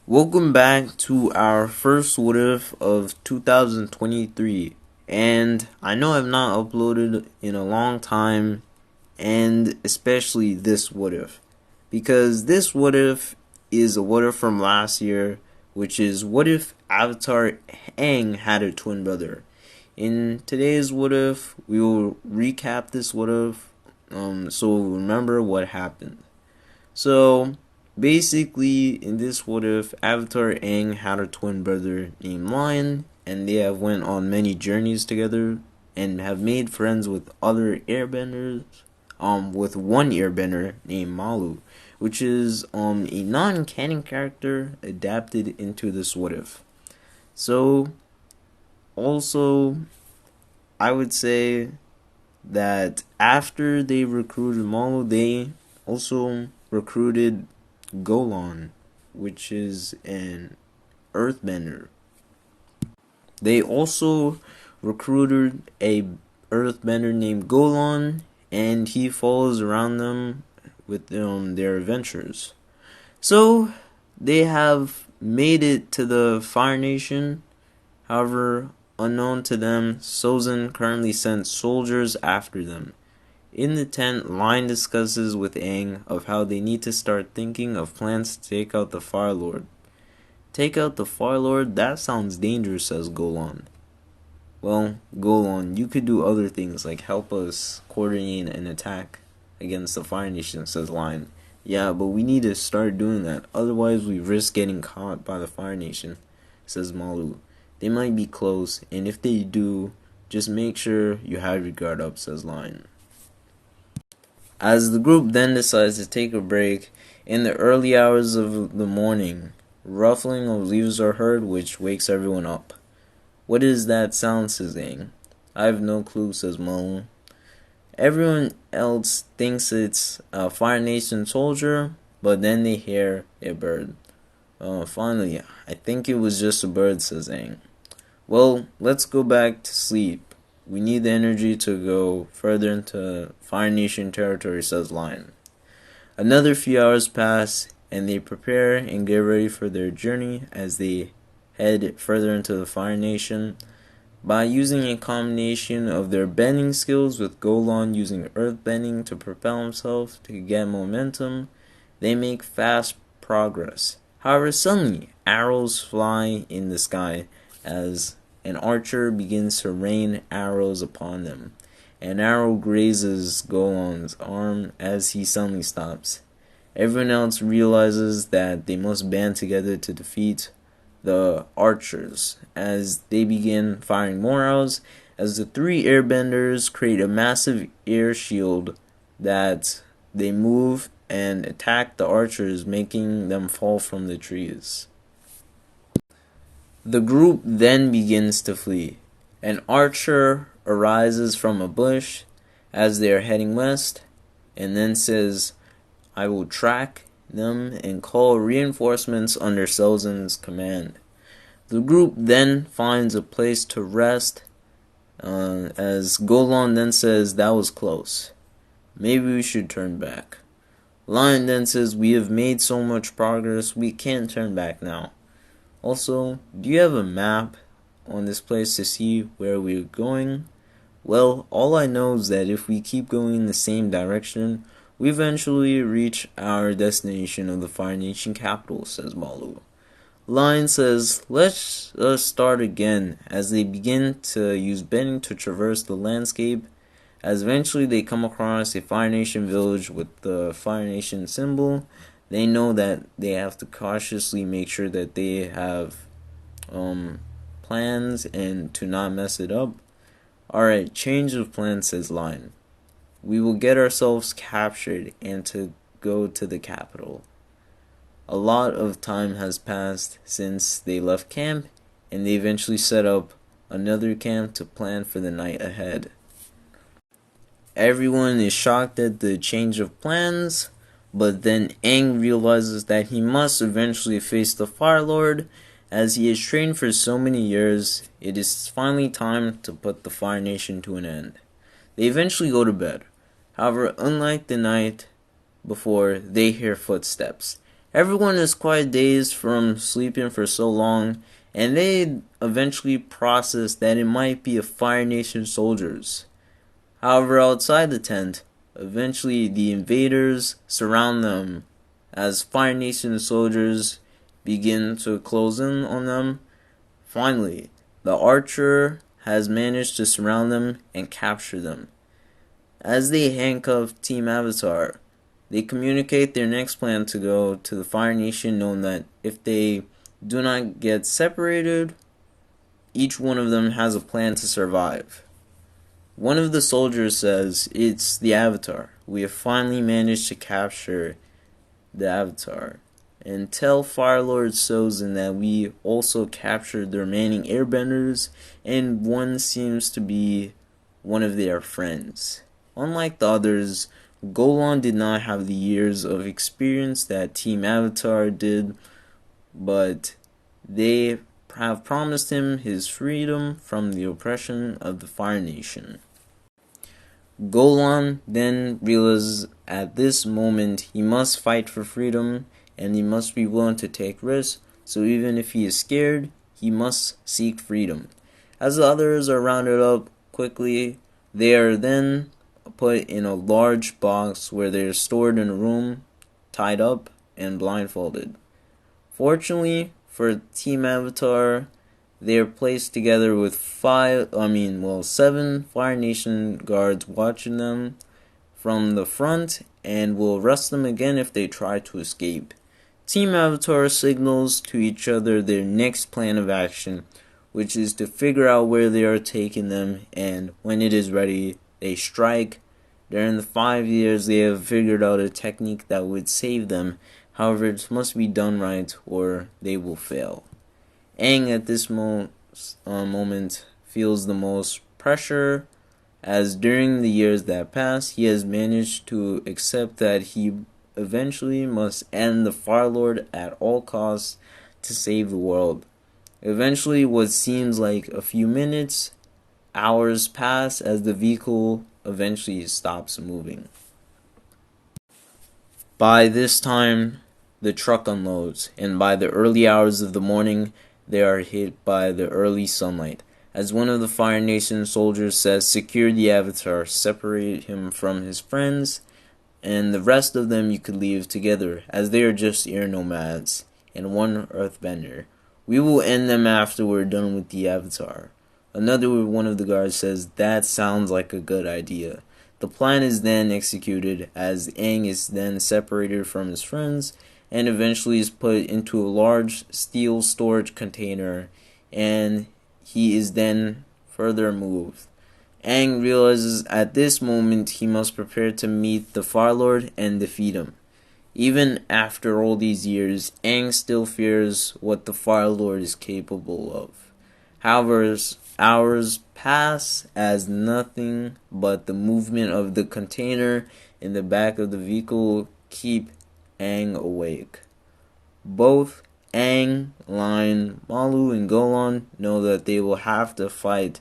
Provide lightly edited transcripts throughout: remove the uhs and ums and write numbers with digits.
Welcome back to our first what if of 2023. And I know I've not uploaded in a long time, and especially this what if. Because this what if is a what if from last year, which is what if Avatar Aang had a twin brother. In today's what if, we will recap this what if, so we'll remember what happened. So, basically, in this what if, Avatar Aang had a twin brother named Lion, and they have went on many journeys together and have made friends with other airbenders, with one airbender named Malu, which is a non-canon character adapted into this what if. So, also, I would say that after they recruited Malu, they also recruited Golan, which is an earthbender. They also recruited a earthbender named Golan, and he follows around them with their adventures. So they have made it to the Fire Nation. However, unknown to them, Sozin currently sent soldiers after them. In the tent, Lion discusses with Aang of how they need to start thinking of plans to take out the Fire Lord. Take out the Fire Lord? That sounds dangerous, says Golan. Well, Golan, you could do other things like help us coordinate an attack against the Fire Nation, says Lion. Yeah, but we need to start doing that, otherwise we risk getting caught by the Fire Nation, says Malu. They might be close, and if they do, just make sure you have your guard up, says Lion. As the group then decides to take a break, in the early hours of the morning, ruffling of leaves are heard, which wakes everyone up. What is that sound, says Aang. I have no clue, says Malu. Everyone else thinks it's a Fire Nation soldier, but then they hear a bird. Finally, I think it was just a bird, says Aang. Well, let's go back to sleep. We need the energy to go further into Fire Nation territory, says Lion. Another few hours pass, and they prepare and get ready for their journey as they head further into the Fire Nation. By using a combination of their bending skills, with Golan using earth bending to propel himself to get momentum, they make fast progress. However, suddenly, arrows fly in the sky as an archer begins to rain arrows upon them. An arrow grazes Golan's arm as he suddenly stops. Everyone else realizes that they must band together to defeat the archers as they begin firing more arrows, as the three airbenders create a massive air shield that they move and attack the archers, making them fall from the trees. The group then begins to flee. An archer arises from a bush as they are heading west, and then says, I will track them and call reinforcements under Sozin's command. The group then finds a place to rest, as Golan then says, that was close. Maybe we should turn back. Lion then says, we have made so much progress, we can't turn back now. Also, do you have a map on this place to see where we're going? Well, all I know is that if we keep going in the same direction, we eventually reach our destination of the Fire Nation capital, says Malu. Lion says, let's start again, as they begin to use bending to traverse the landscape, as eventually they come across a Fire Nation village with the Fire Nation symbol. They know that they have to cautiously make sure that they have plans and to not mess it up. Alright, change of plans, says Lion. We will get ourselves captured and to go to the capital. A lot of time has passed since they left camp, and they eventually set up another camp to plan for the night ahead. Everyone is shocked at the change of plans, but then Aang realizes that he must eventually face the Fire Lord. As he has trained for so many years, it is finally time to put the Fire Nation to an end. They eventually go to bed. However, unlike the night before, they hear footsteps. Everyone is quite dazed from sleeping for so long, and they eventually process that it might be a Fire Nation soldiers. However, outside the tent, eventually the invaders surround them as Fire Nation soldiers begin to close in on them. Finally, the archer has managed to surround them and capture them. As they handcuff Team Avatar, they communicate their next plan to go to the Fire Nation, knowing that if they do not get separated, each one of them has a plan to survive. One of the soldiers says, "It's the Avatar. We have finally managed to capture the Avatar. And tell Fire Lord Sozin that we also captured the remaining airbenders, and one seems to be one of their friends." Unlike the others, Golan did not have the years of experience that Team Avatar did, but they have promised him his freedom from the oppression of the Fire Nation. Golan then realizes at this moment he must fight for freedom, and he must be willing to take risks, so even if he is scared, he must seek freedom. As the others are rounded up quickly, they are then put in a large box where they are stored in a room, tied up, and blindfolded. Fortunately for Team Avatar, they are placed together with 7 Fire Nation guards watching them from the front and will arrest them again if they try to escape. Team Avatar signals to each other their next plan of action, which is to figure out where they are taking them, and when it is ready, they strike. During the 5 years, they have figured out a technique that would save them. However, it must be done right or they will fail. Aang at this moment feels the most pressure, as during the years that pass, he has managed to accept that he eventually must end the Fire Lord at all costs to save the world. Eventually, what seems like a few minutes, hours pass as the vehicle eventually stops moving. By this time, the truck unloads, and by the early hours of the morning, they are hit by the early sunlight. As one of the Fire Nation soldiers says, "Secure the Avatar, separate him from his friends, and the rest of them you could leave together, as they are just air nomads, and one earthbender. We will end them after we're done with the Avatar." Another one of the guards says, "That sounds like a good idea." The plan is then executed, as Aang is then separated from his friends, and eventually is put into a large steel storage container, and he is then further moved. Aang realizes at this moment he must prepare to meet the Fire Lord and defeat him. Even after all these years, Aang still fears what the Fire Lord is capable of. However, hours pass as nothing but the movement of the container in the back of the vehicle keep Aang awake. Both Aang, Lion, Malu, and Golan know that they will have to fight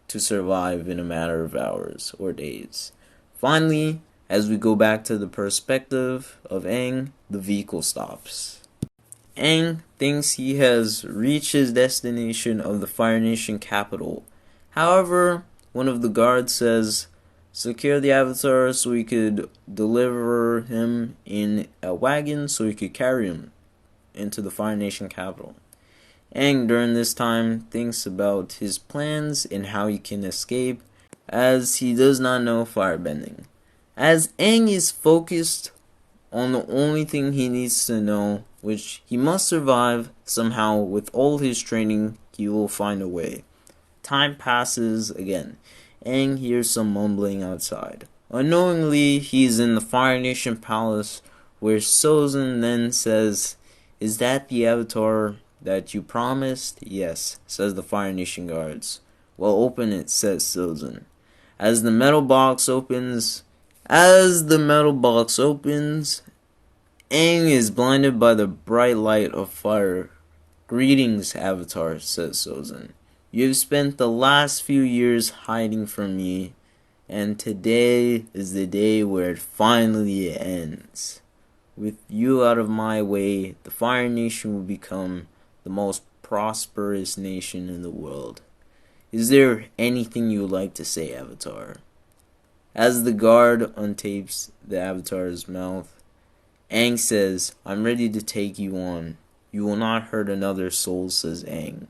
to survive in a matter of hours or days. Finally, as we go back to the perspective of Aang, the vehicle stops. Aang thinks he has reached his destination of the Fire Nation capital. However, one of the guards says, "Secure the Avatar so we could deliver him in a wagon so we could carry him into the Fire Nation capital." Aang during this time thinks about his plans and how he can escape, as he does not know firebending. As Aang is focused on the only thing he needs to know, which he must survive somehow with all his training, he will find a way. Time passes again. Aang hears some mumbling outside. Unknowingly, he is in the Fire Nation palace, where Sozin then says, "Is that the Avatar that you promised?" "Yes," says the Fire Nation guards. "Well, open it," says Sozin. As the metal box opens, Aang is blinded by the bright light of fire. "Greetings, Avatar," says Sozin. "You have spent the last few years hiding from me, and today is the day where it finally ends." With you out of my way, the Fire Nation will become the most prosperous nation in the world. Is there anything you would like to say, Avatar? As the guard untapes the Avatar's mouth, Aang says, I'm ready to take you on. You will not hurt another soul, says Aang.